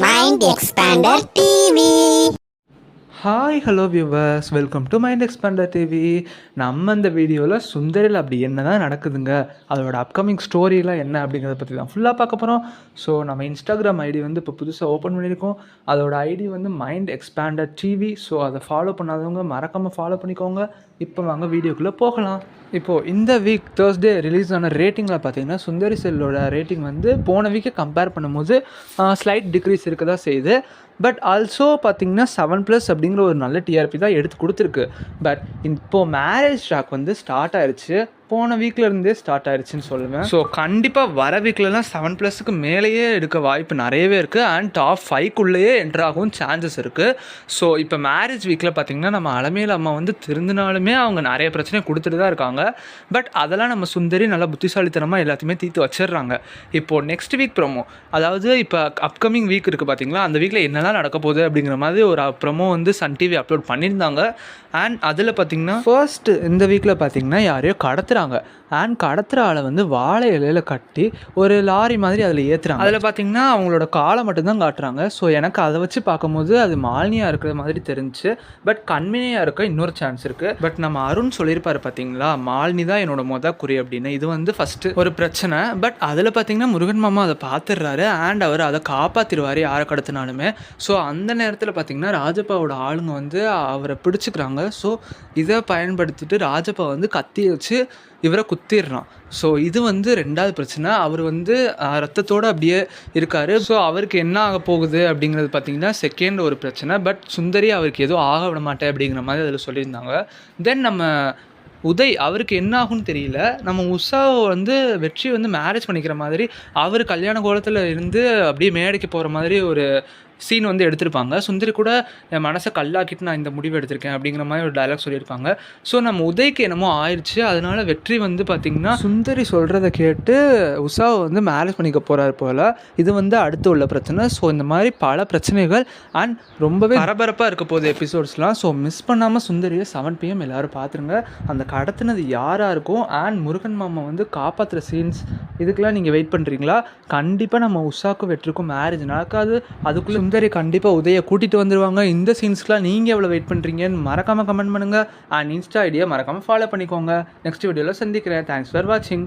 Mind Expander TV. Hi hello viewers, welcome to mind expander TV. நம்ம இந்த வீடியோவில் சுந்தரில் அப்படி என்ன தான் நடக்குதுங்க, அதோட அப்கமிங் ஸ்டோரியெலாம் என்ன அப்படிங்கிறத பற்றி தான் ஃபுல்லாக பார்க்க போகிறோம். ஸோ நம்ம இன்ஸ்டாகிராம் ஐடி வந்து இப்போ புதுசாக ஓப்பன் பண்ணியிருக்கோம். அதோட ஐடி வந்து மைண்ட் எக்ஸ்பேண்டர் டிவி. ஸோ அதை ஃபாலோ பண்ணாதவங்க மறக்காமல் ஃபாலோ பண்ணிக்கோங்க. இப்போ வாங்க வீடியோக்குள்ளே போகலாம். இப்போது இந்த வீக் தேர்ஸ்டே ரிலீஸ் ஆன ரேட்டிங்கில் பார்த்தீங்கன்னா சுந்தரி செல்லோட ரேட்டிங் வந்து போன வீக்கை கம்பேர் பண்ணும்போது ஸ்லைட் டிக்ரீஸ் இருக்க தான் செய்யுது. பட் ஆல்சோ பார்த்திங்கன்னா 7+ அப்படிங்கிற ஒரு நல்ல டிஆர்பி தான் எடுத்து கொடுத்துருக்கு. பட் இப்போது மேரேஜ் ஷாக் வந்து ஸ்டார்ட் ஆயிடுச்சு. போன வீக்கிலேருந்தே ஸ்டார்ட் ஆயிடுச்சுன்னு சொல்லுவேன். ஸோ கண்டிப்பாக வர வீக்லலாம் 7+க்கு மேலேயே எடுக்க வாய்ப்பு நிறையவே இருக்குது. அண்ட் டாப் 5க்குள்ளேயே என்ட்ரு ஆகவும் சான்சஸ் இருக்குது. ஸோ இப்போ மேரேஜ் வீக்கில் பார்த்திங்கன்னா நம்ம அலமேல் அம்மா வந்து திருந்தினாலுமே அவங்க நிறைய பிரச்சனை கொடுத்துட்டு தான் இருக்காங்க. பட் அதெல்லாம் நம்ம சுந்தரி நல்லா புத்திசாலித்தனமாக எல்லாத்தையுமே தீர்த்து வச்சிடுறாங்க. இப்போது நெக்ஸ்ட் வீக் ப்ரோமோ, அதாவது இப்போ அப்கமிங் வீக் இருக்குது பார்த்திங்களா, அந்த வீக்கில் என்னெல்லாம் நடக்க போகுது அப்படிங்கிற மாதிரி ஒரு ப்ரோமோ வந்து சன் டிவி அப்லோட் பண்ணியிருந்தாங்க. அண்ட் அதில் பார்த்திங்கன்னா ஃபர்ஸ்ட் இந்த வீக்கில் பார்த்திங்கன்னா யாரையோ கடத்துகிறாங்க. அண்ட் கடத்துகிற ஆளை வந்து வாழை இலையில் கட்டி ஒரு லாரி மாதிரி அதில் ஏற்றுறாங்க. அதில் பார்த்திங்கன்னா அவங்களோட காலை மட்டும்தான் காட்டுறாங்க. ஸோ எனக்கு அதை வச்சு பார்க்கும்போது அது மாலினியாக இருக்கிற மாதிரி தெரிஞ்சிச்சு. பட் கண்மணியாக இருக்க இன்னொரு சான்ஸ் இருக்குது. பட் நம்ம அருண் சொல்லியிருப்பார் பார்த்தீங்களா, மாலினி தான் என்னோட குறி அப்படின்னு. இது வந்து ஃபஸ்ட்டு ஒரு பிரச்சனை. பட் அதில் பார்த்திங்கன்னா முருகன் மாமா அதை பார்த்துடுறாரு. அண்ட் அவர் அதை காப்பாற்றிடுவார் யாரை கடத்தினாலுமே. ஸோ அந்த நேரத்தில் பார்த்திங்கன்னா ராஜப்பாவோட ஆளுங்க வந்து அவரை பிடிச்சிக்கிறாங்க. ஸோ இதை பயன்படுத்திட்டு ராஜப்பா வந்து கத்தி வச்சு இவரை குத்திடுறான். ஸோ இது வந்து ரெண்டாவது பிரச்சனை. அவர் வந்து ரத்தத்தோடு அப்படியே இருக்கார். ஸோ அவருக்கு என்ன ஆக போகுது அப்படிங்கிறது பார்த்திங்கன்னா செகண்ட் ஒரு பிரச்சனை. பட் சுந்தரி அவருக்கு எதுவும் ஆக விட மாட்டேன் அப்படிங்கிற மாதிரி அதில் சொல்லியிருந்தாங்க. தென் நம்ம உதய், அவருக்கு என்ன ஆகும்னு தெரியல. நம்ம உஷாவை வந்து வெற்றி வந்து மேரேஜ் பண்ணிக்கிற மாதிரி அவர் கல்யாண கோலத்தில் இருந்து அப்படியே மேடைக்கு போகிற மாதிரி ஒரு சீன் வந்து எடுத்திருப்பாங்க. சுந்தரி கூட என் மனசை கல்லாக்கிட்டு நான் இந்த முடிவு எடுத்திருக்கேன் அப்படிங்கிற மாதிரி ஒரு டைலாக் சொல்லியிருப்பாங்க. ஸோ நம்ம உதய்க்கு என்னமோ ஆயிடுச்சு. அதனால் வெற்றி வந்து பார்த்திங்கன்னா சுந்தரி சொல்கிறத கேட்டு உஷாவை வந்து மேரேஜ் பண்ணிக்க போகிறாரு போல். இது வந்து அடுத்து உள்ள பிரச்சனை. ஸோ இந்த மாதிரி பல பிரச்சனைகள் அண்ட் ரொம்பவே பரபரப்பாக இருக்க போகுது எபிசோட்ஸ்லாம். ஸோ மிஸ் பண்ணாமல் சுந்தரியை 7 PM எல்லோரும் பார்த்துருங்க. அந்த கடத்தினது யாராக இருக்கும் அண்ட் முருகன் மாமா வந்து காப்பாற்றுற சீன்ஸ், இதுக்கெல்லாம் நீங்கள் வெயிட் பண்ணுறீங்களா? கண்டிப்பாக நம்ம உஷாவுக்கும் வெற்றிக்கும் மேரேஜ் நடக்காது. அதுக்குள்ளே சுந்தரி கண்டிப்பாக உதயை கூட்டிகிட்டு வந்துடுவாங்க. இந்த சீன்ஸ்க்குலாம் நீங்கள் எவ்வளோ வெயிட் பண்ணுறீங்கன்னு மறக்காமல் கமெண்ட் பண்ணுங்கள். அண்ட் இன்ஸ்டா ஐடியா மறக்காமல் ஃபாலோ பண்ணிக்கோங்க. நெக்ஸ்ட் வீடியோவில் சந்திக்கிறேன். தேங்க்ஸ் ஃபார் வாட்சிங்.